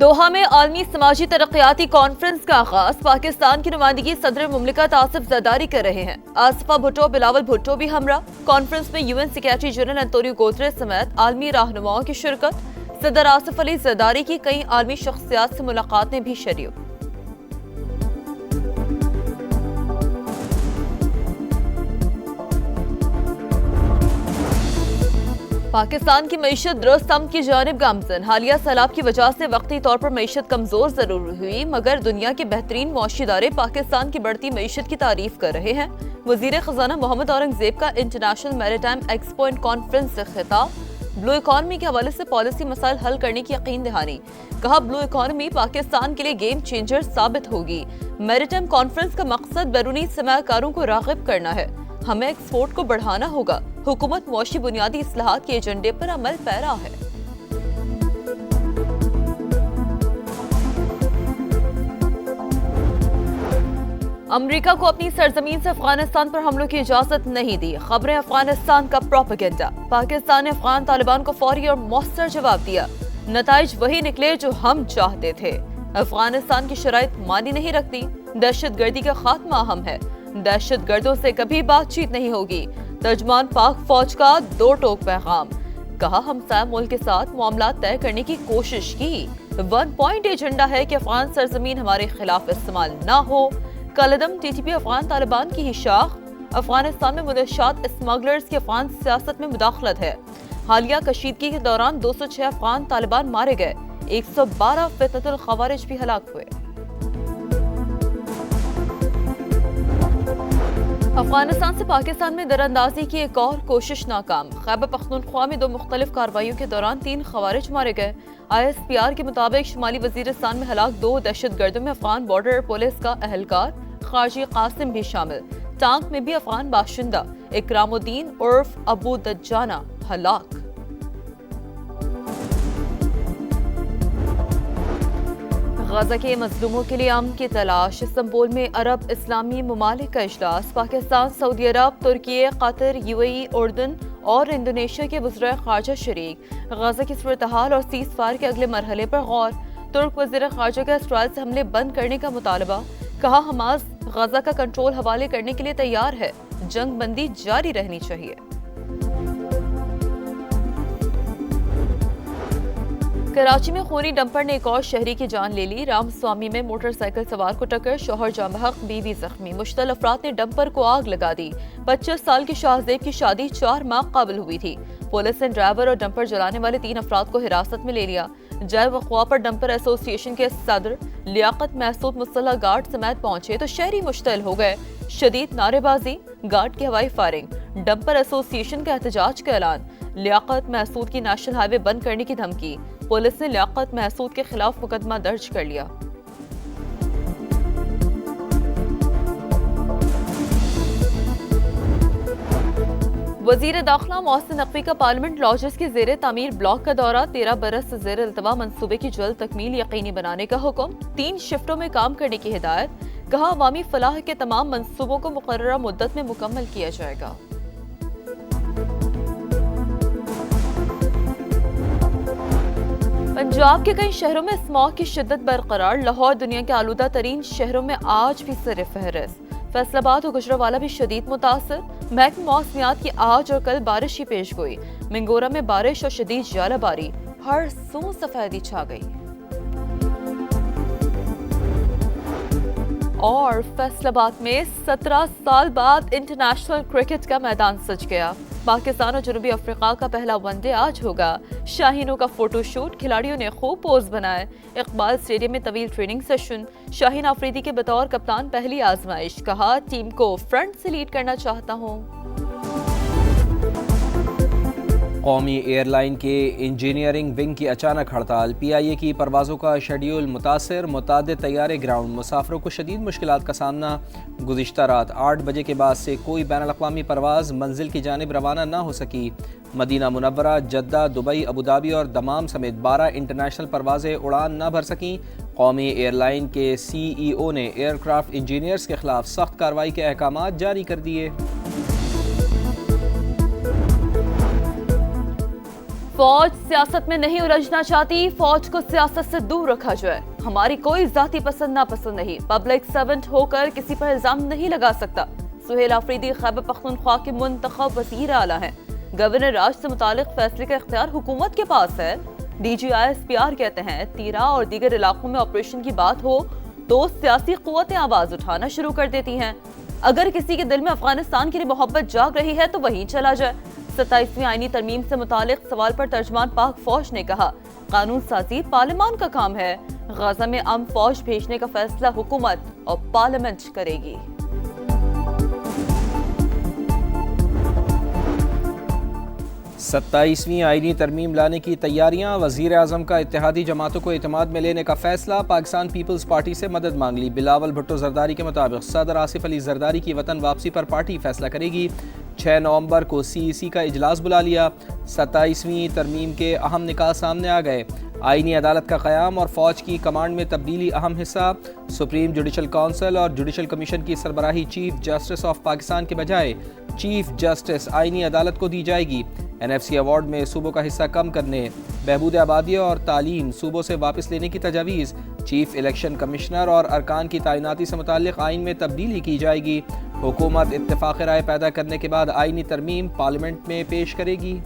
Doha میں عالمی سماجی ترقیاتی کانفرنس کا آغاز۔ پاکستان کی نمائندگی صدر مملکت آصف زرداری کر رہے ہیں۔ آصفہ بھٹو، بلاول بھٹو بھی ہمراہ۔ کانفرنس میں UN سیکریٹری جنرل انطونیو گوتریس سمیت عالمی رہنماؤں کی شرکت۔ صدر آصف علی زرداری کی کئی عالمی شخصیات سے ملاقاتیں بھی شروع۔ پاکستان کی معیشت درست سمت کی جانب گامزن۔ حالیہ سیلاب کی وجہ سے وقتی طور پر معیشت کمزور ضرور ہوئی، مگر دنیا کے بہترین معاشی ادارے پاکستان کی بڑھتی معیشت کی تعریف کر رہے ہیں۔ وزیر خزانہ محمد اورنگزیب کا international maritime expo and conference سے خطاب۔ بلو اکانومی کے حوالے سے پالیسی مسائل حل کرنے کی یقین دہانی۔ کہا بلو اکانومی پاکستان کے لیے گیم چینجر ثابت ہوگی۔ میریٹائم کانفرنس کا مقصد بیرونی سرمایہ کاروں کو راغب کرنا ہے۔ ہمیں ایکسپورٹ کو بڑھانا ہوگا۔ حکومت معاشی بنیادی اصلاحات کے ایجنڈے پر عمل پیرا ہے۔ امریکہ کو اپنی سرزمین سے افغانستان پر حملوں کی اجازت نہیں دی۔ خبریں افغانستان کا پروپیگنڈا۔ پاکستان نے افغان طالبان کو فوری اور مؤثر جواب دیا۔ نتائج وہی نکلے جو ہم چاہتے تھے۔ افغانستان کی شرائط معنی نہیں رکھتی۔ دہشت گردی کا خاتمہ اہم ہے۔ دہشت گردوں سے کبھی بات چیت نہیں ہوگی۔ ترجمان پاک فوج کا دو ٹوک پیغام۔ کہا ہمسایہ ملک کے ساتھ معاملات طے کرنے کی کوشش کی۔ 1 پوائنٹ ایجنڈا ہے کہ افغان سرزمین ہمارے خلاف استعمال نہ ہو۔ کالعدم TTP افغان طالبان کی ہی شاخ۔ افغانستان میں ملیشیات اسمگلرز کی افغان سیاست میں مداخلت ہے۔ حالیہ کشیدگی کے دوران 206 افغان طالبان مارے گئے۔ 112 فتنۃ الخوارج بھی ہلاک ہوئے۔ افغانستان سے پاکستان میں دراندازی کی ایک اور کوشش ناکام۔ خیبر پختونخوا میں 2 مختلف کارروائیوں کے دوران 3 خوارج مارے گئے۔ ISPR کے مطابق شمالی وزیرستان میں ہلاک 2 دہشت گردوں میں افغان بارڈر پولیس کا اہلکار خارجی قاسم بھی شامل۔ ٹانک میں بھی افغان باشندہ اکرام الدین عرف ابو دجانہ ہلاک۔ غزہ کے مظلوموں کے لیے امن کی تلاش۔ استنبول میں عرب اسلامی ممالک کا اجلاس۔ پاکستان، سعودی عرب، ترکی، قطر، UAE، اردن اور انڈونیشیا کے وزراء خارجہ شریک۔ غزہ کی صورتحال اور سیز فائر کے اگلے مرحلے پر غور۔ ترک وزیر خارجہ کا اسرائیل سے حملے بند کرنے کا مطالبہ۔ کہا حماس غزہ کا کنٹرول حوالے کرنے کے لیے تیار ہے۔ جنگ بندی جاری رہنی چاہیے۔ کراچی میں خونی ڈمپر نے ایک اور شہری کی جان لے لی۔ رام سوامی میں موٹر سائیکل سوار کو ٹکر، شوہر جاں بحق، بیوی زخمی۔ مشتعل افراد نے ڈمپر کو آگ لگا دی۔ 25 سال کی شاہزیب کی شادی 4 ماہ قبل ہوئی تھی۔ پولیس نے ڈرائیور اور ڈمپر جلانے والے 3 افراد کو حراست میں لے لیا۔ جائے وقوع پر ڈمپر ایسوسی ایشن کے صدر لیاقت محسود مسلح گارڈ سمیت پہنچے تو شہری مشتعل ہو گئے۔ شدید نعرے بازی، گارڈ کی ہوائی فائرنگ، ڈمپر ایسوسی ایشن کا احتجاج کا اعلان۔ لیاقت محسود کی نیشنل ہائی وے بند کرنے کی دھمکی۔ پولیس نے لیاقت محسود کے خلاف مقدمہ درج کر لیا۔ وزیر داخلہ محسن نقوی کا پارلیمنٹ لاجز کی زیر تعمیر بلاک کا دورہ۔ 13 برس زیر التواء منصوبے کی جلد تکمیل یقینی بنانے کا حکم۔ 3 شفٹوں میں کام کرنے کی ہدایت۔ کہا عوامی فلاح کے تمام منصوبوں کو مقررہ مدت میں مکمل کیا جائے گا۔ پنجاب کے کئی شہروں میں اسماگ کی شدت برقرار۔ لاہور دنیا کے آلودہ ترین شہروں میں آج بھی سر فہرست۔ فیصل آباد اور گجرانوالہ بھی شدید متاثر۔ محکمہ موسمیات کی آج اور کل بارش ہی پیش گوئی۔ منگورا میں بارش اور شدید ژالہ باری، ہر سو سفیدی چھا گئی۔ اور فیصل آباد میں 17 سال بعد انٹرنیشنل کرکٹ کا میدان سج گیا۔ پاکستان اور جنوبی افریقہ کا پہلا ون ڈے آج ہوگا۔ شاہینوں کا فوٹو شوٹ، کھلاڑیوں نے خوب پوز بنائے۔ اقبال اسٹیڈیم میں طویل ٹریننگ سیشن۔ شاہین آفریدی کے بطور کپتان پہلی آزمائش۔ کہا ٹیم کو فرنٹ سے لیڈ کرنا چاہتا ہوں۔ قومی ایئر لائن کے انجینئرنگ ونگ کی اچانک ہڑتال۔ PIA کی پروازوں کا شیڈیول متاثر۔ متعدد طیارے گراؤنڈ۔ مسافروں کو شدید مشکلات کا سامنا۔ گزشتہ رات 8 بجے کے بعد سے کوئی بین الاقوامی پرواز منزل کی جانب روانہ نہ ہو سکی۔ مدینہ منورہ، جدہ، دبئی، ابوظہبی اور دمام سمیت 12 انٹرنیشنل پروازیں اڑان نہ بھر سکیں۔ قومی ایئر لائن کے CEO نے ایئر کرافٹ انجینئرز کے خلاف سخت کارروائی کے احکامات جاری کر دیے۔ फौज सियासत में नहीं उलझना चाहती, फौज को सियासत से दूर रखा जाए। हमारी कोई जाती पसंद नापसंद नहीं, पब्लिक सर्वेंट होकर किसी पर इल्जाम नहीं लगा सकता। सुहेल आफरीदी खैबर पख्तूनख्वा के मुंतखब वज़ीर आला हैं। गवर्नर राज से मुतालिक फैसले का इख्तियार हुकूमत के पास है। DGISPR कहते हैं तीरा और दीगर इलाकों में ऑपरेशन की बात हो तो सियासी कुव्वतें आवाज उठाना शुरू कर देती हैं। अगर किसी के दिल में अफगानिस्तान के लिए मोहब्बत जाग रही है तो वहीं चला जाए। 27वीं आईनी तरमीम से मुतालिक सवाल पर तर्जमान पाक फौज ने कहा, कानून साजी पार्लियामान का काम है। गाजा में आम फौज भेजने का फैसला हुकूमत और पार्लियामेंट करेगी। 27वीं आईनी तरमीम लाने की तैयारियां, वज़ीर आज़म का इत्तेहादी जमातों को इत्तेमाद में लेने का फैसला, पाकिस्तान पीपल्स पार्टी से मदद मांग ली। बिलावल भुट्टो जरदारी के मुताबिक सदर आसिफ अली जरदारी की वतन वापसी पर पार्टी फैसला करेगी। 6 नवंबर को CEC का इजलास बुला लिया। 27वीं तरमीम के अहम निकात सामने आ गए। आईनी अदालत का क़याम और फ़ौज की कमांड में तब्दीली अहम हिस्सा। सुप्रीम जुडिशल काउंसिल और जुडिशल कमीशन की सरबराही चीफ जस्टिस ऑफ पाकिस्तान के बजाय चीफ जस्टिस आईनी अदालत को दी जाएगी। NFC अवार्ड में सूबों का हिस्सा कम करने, बहबूद आबादी और तालीम सूबों से वापस लेने की तजावीज़। चीफ इलेक्शन कमिश्नर और अरकान की तैनाती से मुताल्लिक़ आइन में तब्दीली की जाएगी। हुकूमत इत्तेफाक राय पैदा करने के बाद आईनी तरमीम पार्लियामेंट में पेश करेगी।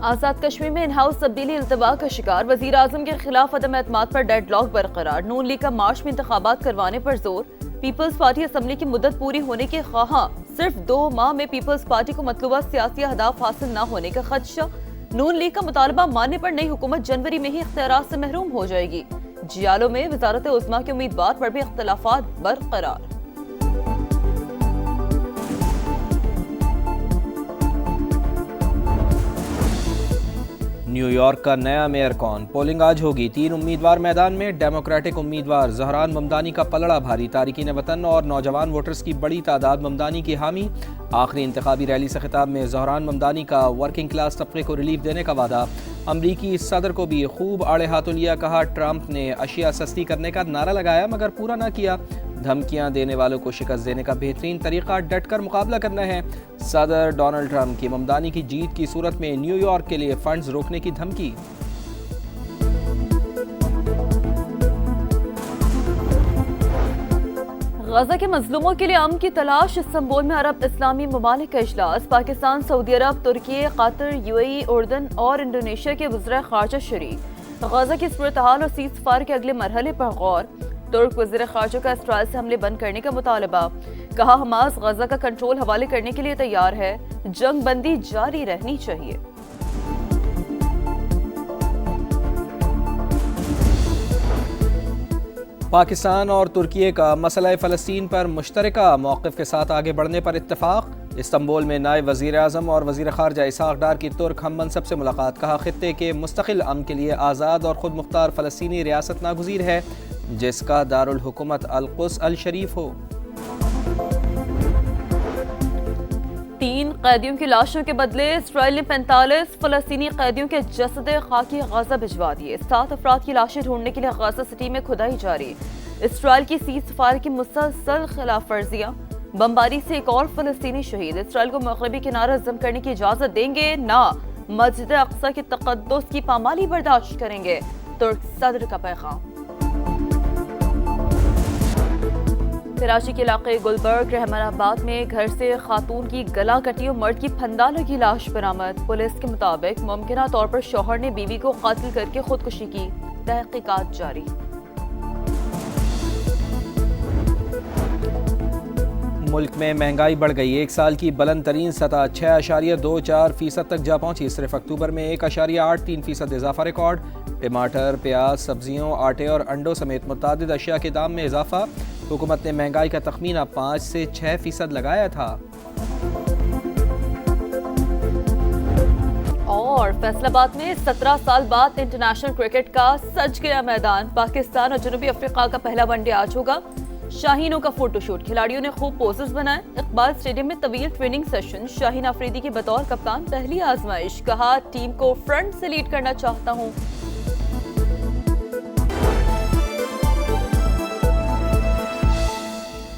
आज़ाद कश्मीर में इन हाउस तब्दीली इल्तवा का शिकार, वज़ीर आज़म के खिलाफ अदम एतमाद पर डेडलॉक बरकरार। नून लीग का मार्च में इंतखाबात करवाने पर जोर। पीपल्स पार्टी असम्बली की मुद्दत पूरी होने के ख्वाहां, सिर्फ 2 माह में पीपल्स पार्टी को मतलूबा सियासी अहदाफ हासिल न होने का खदशा। नून लीग का मुतालबा मानने पर नई हुकूमत जनवरी में ही इख्तियारात से महरूम हो जाएगी। जियालो में वजारत उज़्मा के उम्मीदवार पर भी इख्तिलाफात बरकरार। न्यूयॉर्क का नया मेयर कौन, पोलिंग आज होगी। 3 उम्मीदवार मैदान में। डेमोक्रेटिक उम्मीदवार ज़हरान ममदानी का पलड़ा भारी, तारिकीन वतन और नौजवान वोटर्स की बड़ी तादाद ममदानी की हामी। आखिरी इंतखाबी रैली से खिताब में ज़हरान ममदानी का वर्किंग क्लास तबके को रिलीफ देने का वादा। अमरीकी सदर को भी खूब आड़े हाथों लिया, कहा ट्रंप ने अशिया सस्ती करने का नारा लगाया मगर पूरा ना किया। धमकियां देने वालों को शिकस्त देने का बेहतरीन तरीका डट कर मुकाबला करना है। सदर डोनाल्ड ट्रंप की ममदानी की जीत की सूरत में न्यूयॉर्क के लिए फंड्स रोकने की धमकी। गाजा के मजलूमों के लिए अमन की तलाश, इस्तांबुल में अरब इस्लामी ममालिक का इजलास। पाकिस्तान, सऊदी अरब, तुर्की, कतर, UAE, उर्दन और इंडोनेशिया के वज़ीर ख़ारजा शरीक। गाजा की सूरत हाल और सीज़ फायर के अगले मरहले पर गौर। तुर्क वज़ीर ख़ारजा का इसराइल से हमले बंद करने का मुतालबा। कहा हमास गाजा का कंट्रोल हवाले करने के लिए तैयार है, जंग बंदी जारी रहनी चाहिए। पाकिस्तान और तुर्की का मसला फ़लस्तीन पर मुश्तरका मौक़िफ़ के साथ आगे बढ़ने पर इत्तफ़ाक़। इस्तांबुल में नायब वज़ीर आज़म और वज़ीर ख़ारजा इसहाक़ डार की तुर्क हम मनसब से मुलाकात। कहा खित्ते के मुस्तक़िल अमन के लिए आज़ाद और ख़ुद मुख्तार फ़लस्तीनी रियासत नागुज़ीर है, जिसका दारुल हुकूमत अल-कुद्स अल-शरीफ हो। 3 कैदियों की लाशों के बदले इसराइल ने 45 फ़लस्तीनी कैदियों के जसद खाकी गाजा भिजवा दिए। 7 अफराद की लाशें ढूंढने के लिए गाजा सिटी में खुदाई जारी। इसराइल की सीज़ फायर की मुसलसल खिलाफ वर्जियां। बमबारी से एक और फ़लस्तीनी शहीद। इसराइल को मग़रिबी किनारा ज़म करने की इजाज़त देंगे ना, मस्जिद अक़सा के तक़द्दुस की पामाली बर्दाश्त करेंगे, तुर्क सदर का पैगाम। कराची के इलाके गुलबर्ग रहमानाबाद में घर से खातून की गला कटी और मर्द की फंदा लगी लाश बरामद। पुलिस के मुताबिक मुमकिना तौर पर शौहर ने बीवी को कत्ल करके खुदकुशी की। तहकीकात जारी। मुल्क में महंगाई बढ़ गई। 1 साल की बुलंद तरीन सतह 6.24% तक जा पहुंची। सिर्फ अक्टूबर में 1.83% इजाफा रिकॉर्ड। टमाटर, प्याज, सब्जियों, आटे और अंडों समेत मुतादिद अशिया के दाम में इजाफा। हुकूमत ने महंगाई का तखमीना 5 से 6% लगाया था। और फैसलाबाद में 17 साल बाद इंटरनेशनल क्रिकेट का सज गया मैदान। पाकिस्तान और जनूबी अफ्रीका का पहला वनडे आज होगा। शाहीनों का फोटोशूट, खिलाड़ियों ने खूब पोजेस बनाए। इकबाल स्टेडियम में तवील ट्रेनिंग सेशन। शाहीन आफरीदी की बतौर कप्तान पहली आजमाइश। कहा टीम को फ्रंट से लीड करना चाहता हूँ।